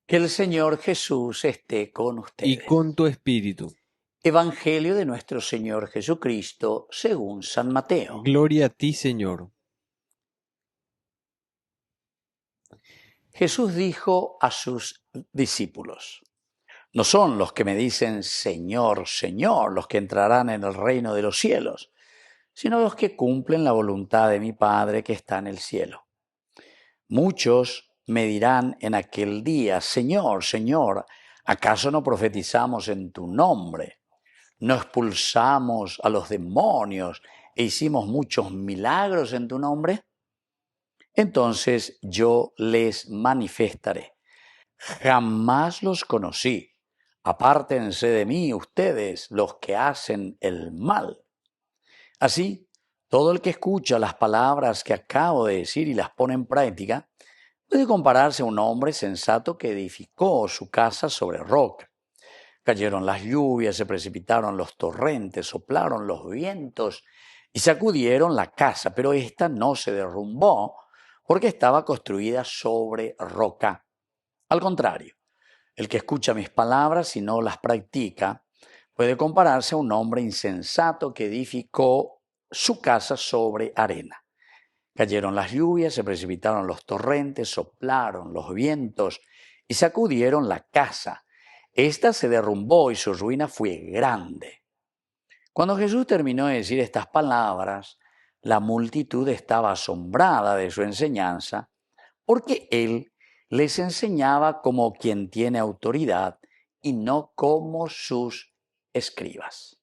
Que el Señor Jesús esté con y ustedes. con tu espíritu. Evangelio de nuestro Señor Jesucristo según San Mateo. Gloria a ti, Señor. Jesús dijo a sus discípulos: no son los que me dicen Señor, Señor, los que entrarán en el reino de los cielos, sino los que cumplen la voluntad de mi Padre que está en el cielo. Muchos me dirán en aquel día: Señor, Señor, ¿acaso no profetizamos en tu nombre? ¿No expulsamos a los demonios e hicimos muchos milagros en tu nombre? Entonces yo les manifestaré: jamás los conocí. Apártense de mí ustedes, los que hacen el mal. Así, todo el que escucha las palabras que acabo de decir y las pone en práctica, puede compararse a un hombre sensato que edificó su casa sobre roca. Cayeron las lluvias, se precipitaron los torrentes, soplaron los vientos y sacudieron la casa, pero ésta no se derrumbó porque estaba construida sobre roca. Al contrario, el que escucha mis palabras y no las practica puede compararse a un hombre insensato que edificó su casa sobre arena. Cayeron las lluvias, se precipitaron los torrentes, soplaron los vientos y sacudieron la casa. Esta se derrumbó y su ruina fue grande. Cuando Jesús terminó de decir estas palabras, la multitud estaba asombrada de su enseñanza, porque él les enseñaba como quien tiene autoridad y no como sus escribas.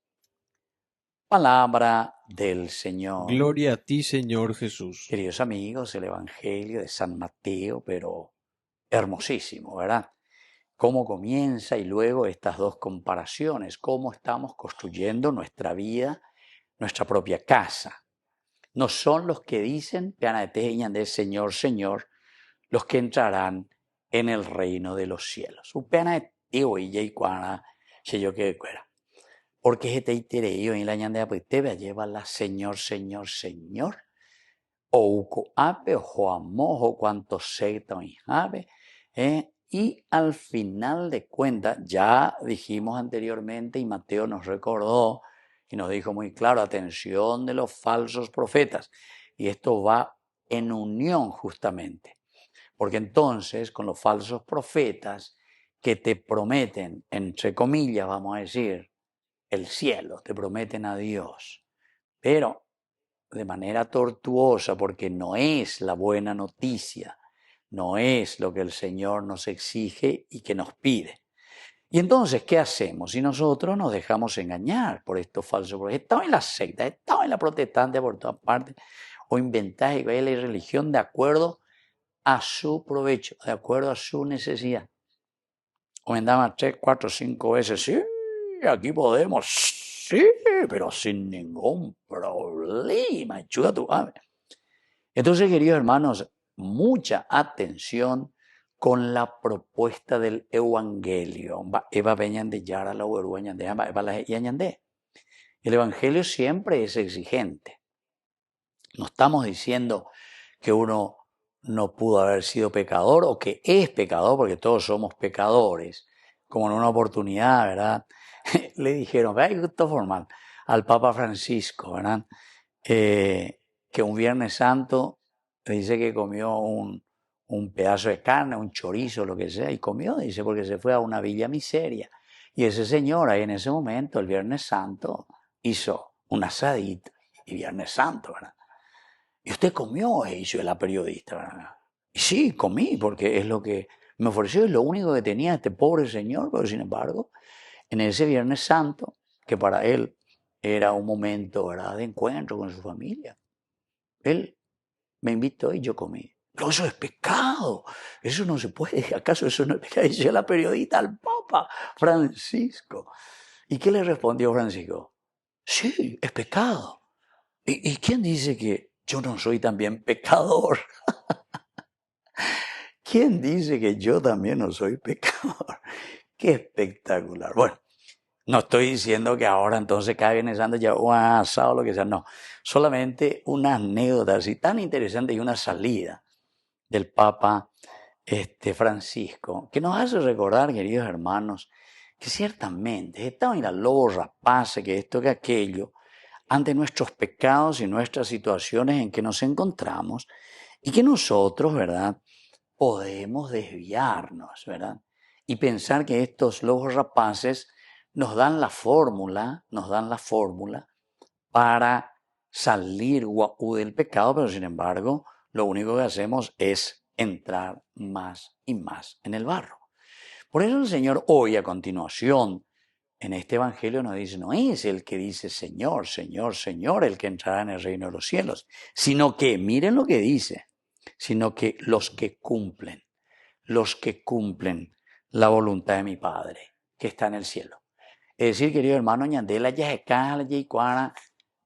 Palabra del Señor. Gloria a ti, Señor Jesús. Queridos amigos, el Evangelio de San Mateo, pero hermosísimo, ¿verdad? Cómo comienza y luego estas dos comparaciones, cómo estamos construyendo nuestra vida, nuestra propia casa. No son los que dicen, de Señor, Señor, los que entrarán en el reino de los cielos. Porque este iterio en la ñandea pues te lleva la Señor, Señor, Señor. O uco ape, o amojo, cuanto seita y ave, y al final de cuentas, ya dijimos anteriormente, y Mateo nos recordó y nos dijo muy claro: atención de los falsos profetas. Y esto va en unión justamente, porque entonces con los falsos profetas que te prometen, entre comillas vamos a decir, el cielo, te prometen a Dios, pero de manera tortuosa, porque no es la buena noticia, no es lo que el Señor nos exige y que nos pide. Y entonces, ¿qué hacemos si nosotros nos dejamos engañar por estos falsos profetas? Estamos en la secta, estamos en la protestante por todas partes, o inventáis la religión de acuerdo a su provecho, de acuerdo a su necesidad. Comendamos 3, 4, 5 veces: sí, aquí podemos, sí, pero sin ningún problema. Chuga tu ave. Entonces, queridos hermanos, mucha atención con la propuesta del Evangelio. El Evangelio siempre es exigente. No estamos diciendo que uno no pudo haber sido pecador o que es pecador, porque todos somos pecadores. Como en una oportunidad, ¿verdad? Le dijeron, hay gusto formal, al Papa Francisco, ¿verdad? Que un Viernes Santo dice que comió un pedazo de carne, un chorizo, lo que sea, y comió, dice, porque se fue a una villa miseria. Y ese señor ahí en ese momento, el Viernes Santo, hizo un asadito y Viernes Santo, ¿verdad? ¿Y usted comió? Hizo la periodista, ¿verdad? Y sí, comí, porque es lo que me ofreció, es lo único que tenía este pobre señor, pero sin embargo, en ese Viernes Santo, que para él era un momento, ¿verdad?, de encuentro con su familia, él me invitó y yo comí. Pero eso es pecado, eso no se puede. ¿Acaso eso no es pecado? Dice la periodista al Papa Francisco. ¿Y qué le respondió Francisco? Sí, es pecado. ¿Y quién dice que yo no soy también pecador? ¿Quién dice que yo también no soy pecador? Qué espectacular. Bueno, no estoy diciendo que ahora entonces cada Viernes Santo ya un asado o lo que sea, no. Solamente una anécdota así tan interesante y una salida del Papa Francisco, que nos hace recordar, queridos hermanos, que ciertamente estamos en la lobo rapace, que esto, que aquello, ante nuestros pecados y nuestras situaciones en que nos encontramos, y que nosotros, ¿verdad?, podemos desviarnos, ¿verdad? Y pensar que estos lobos rapaces nos dan la fórmula para salir del pecado, pero sin embargo, lo único que hacemos es entrar más y más en el barro. Por eso el Señor hoy, a continuación, en este Evangelio nos dice, no es el que dice Señor, Señor, Señor el que entrará en el reino de los cielos, sino que, miren lo que dice, sino que los que cumplen la voluntad de mi Padre, que está en el cielo. Es decir, querido hermano, ñandela ya se cala, ya y cuara,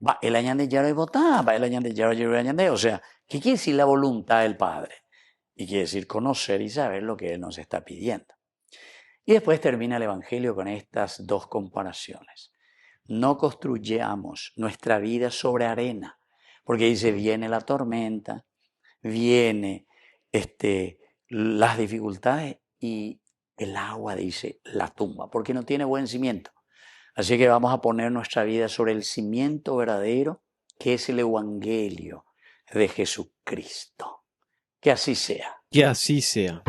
va el añade ya lo votá, va el añade ya lo añade. O sea, ¿qué quiere decir la voluntad del Padre? Y quiere decir conocer y saber lo que Él nos está pidiendo. Y después termina el Evangelio con estas dos comparaciones. No construyamos nuestra vida sobre arena, porque dice, viene la tormenta, viene las dificultades y el agua, dice, la tumba, porque no tiene buen cimiento. Así que vamos a poner nuestra vida sobre el cimiento verdadero, que es el Evangelio de Jesucristo. Que así sea. Que así sea.